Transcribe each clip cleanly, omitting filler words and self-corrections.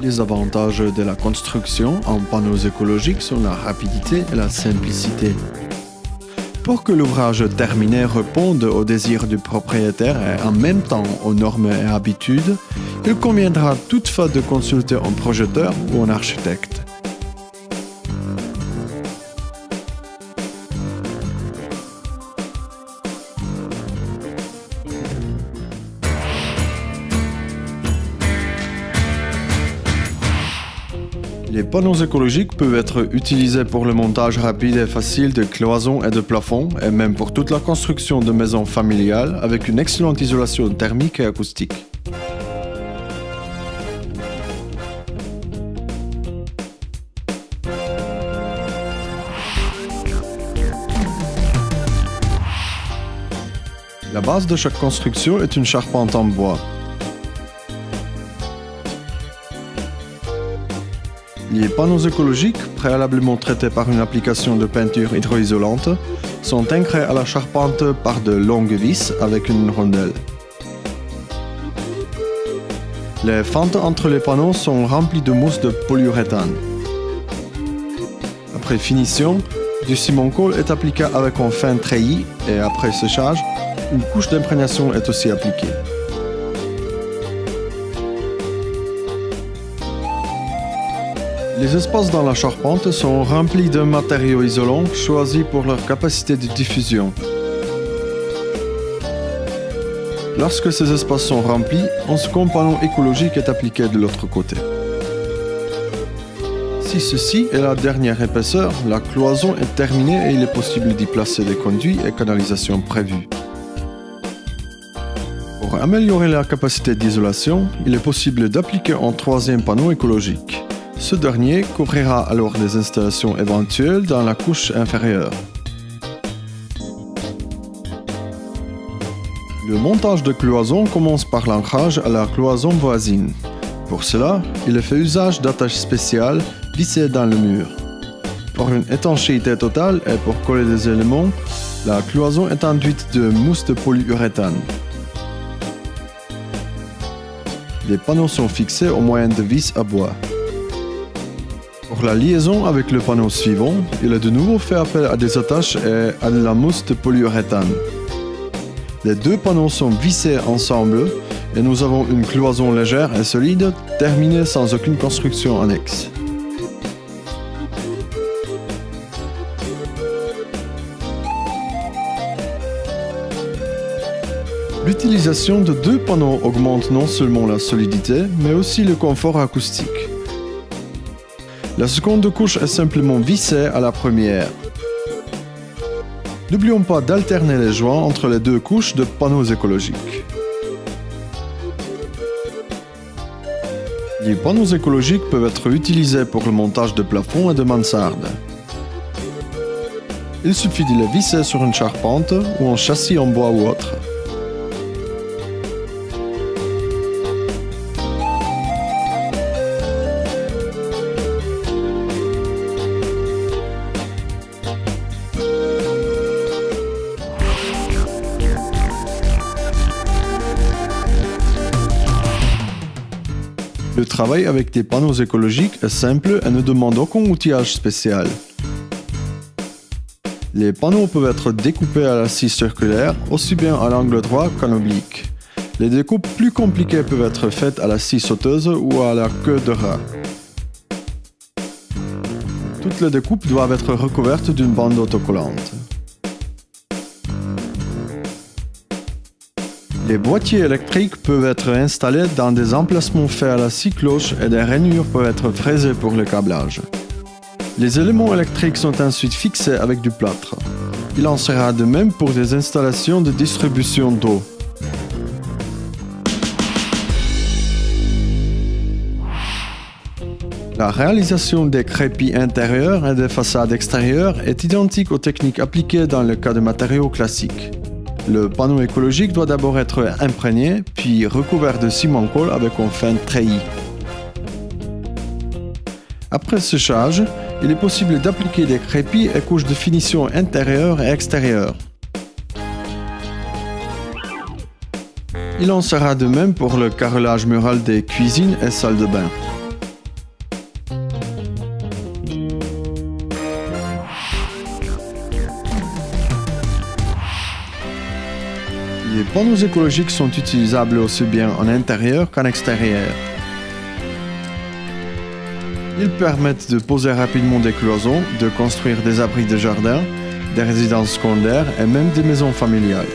Les avantages de la construction en panneaux écologiques sont la rapidité et la simplicité. Pour que l'ouvrage terminé réponde aux désirs du propriétaire et en même temps aux normes et habitudes, il conviendra toutefois de consulter un projeteur ou un architecte. Les panneaux écologiques peuvent être utilisés pour le montage rapide et facile de cloisons et de plafonds, et même pour toute la construction de maisons familiales avec une excellente isolation thermique et acoustique. La base de chaque construction est une charpente en bois. Les panneaux écologiques, préalablement traités par une application de peinture hydroisolante, sont ancrés à la charpente par de longues vis avec une rondelle. Les fentes entre les panneaux sont remplies de mousse de polyuréthane. Après finition, du ciment-colle est appliqué avec un fin treillis et après séchage, une couche d'imprégnation est aussi appliquée. Les espaces dans la charpente sont remplis de matériaux isolants choisis pour leur capacité de diffusion. Lorsque ces espaces sont remplis, un second panneau écologique est appliqué de l'autre côté. Si ceci est la dernière épaisseur, la cloison est terminée et il est possible d'y placer des conduits et canalisations prévus. Pour améliorer la capacité d'isolation, il est possible d'appliquer un troisième panneau écologique. Ce dernier couvrira alors les installations éventuelles dans la couche inférieure. Le montage de cloison commence par l'ancrage à la cloison voisine. Pour cela, il est fait usage d'attaches spéciales vissées dans le mur. Pour une étanchéité totale et pour coller des éléments, la cloison est enduite de mousse de polyuréthane. Les panneaux sont fixés au moyen de vis à bois. Pour la liaison avec le panneau suivant, il est de nouveau fait appel à des attaches et à de la mousse de polyuréthane. Les deux panneaux sont vissés ensemble et nous avons une cloison légère et solide terminée sans aucune construction annexe. L'utilisation de deux panneaux augmente non seulement la solidité, mais aussi le confort acoustique. La seconde couche est simplement vissée à la première. N'oublions pas d'alterner les joints entre les deux couches de panneaux écologiques. Les panneaux écologiques peuvent être utilisés pour le montage de plafonds et de mansardes. Il suffit de les visser sur une charpente ou un châssis en bois ou autre. Le travail avec des panneaux écologiques est simple et ne demande aucun outillage spécial. Les panneaux peuvent être découpés à la scie circulaire, aussi bien à l'angle droit qu'en oblique. Les découpes plus compliquées peuvent être faites à la scie sauteuse ou à la queue de rat. Toutes les découpes doivent être recouvertes d'une bande autocollante. Les boîtiers électriques peuvent être installés dans des emplacements faits à la scie cloche et des rainures peuvent être fraisées pour le câblage. Les éléments électriques sont ensuite fixés avec du plâtre. Il en sera de même pour des installations de distribution d'eau. La réalisation des crépis intérieurs et des façades extérieures est identique aux techniques appliquées dans le cas de matériaux classiques. Le panneau écologique doit d'abord être imprégné, puis recouvert de ciment-colle avec un fin treillis. Après séchage, il est possible d'appliquer des crépis et couches de finition intérieure et extérieure. Il en sera de même pour le carrelage mural des cuisines et salles de bain. Les panneaux écologiques sont utilisables aussi bien en intérieur qu'en extérieur. Ils permettent de poser rapidement des cloisons, de construire des abris de jardin, des résidences secondaires et même des maisons familiales.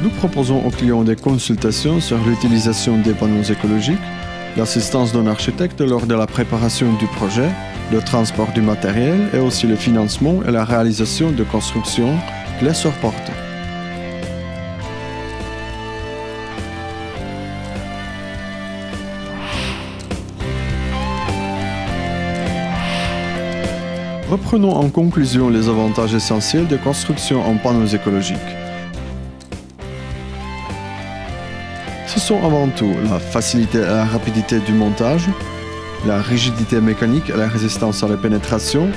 Nous proposons aux clients des consultations sur l'utilisation des panneaux écologiques, l'assistance d'un architecte lors de la préparation du projet, le transport du matériel et aussi le financement et la réalisation de constructions clés sur porte. Reprenons en conclusion les avantages essentiels de construction en panneaux écologiques. Ce sont avant tout la facilité et la rapidité du montage, la rigidité mécanique et la résistance à la pénétration,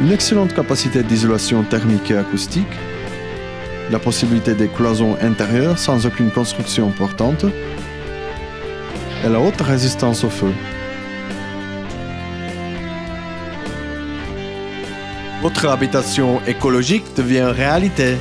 une excellente capacité d'isolation thermique et acoustique, la possibilité des cloisons intérieures sans aucune construction portante et la haute résistance au feu. Votre habitation écologique devient réalité.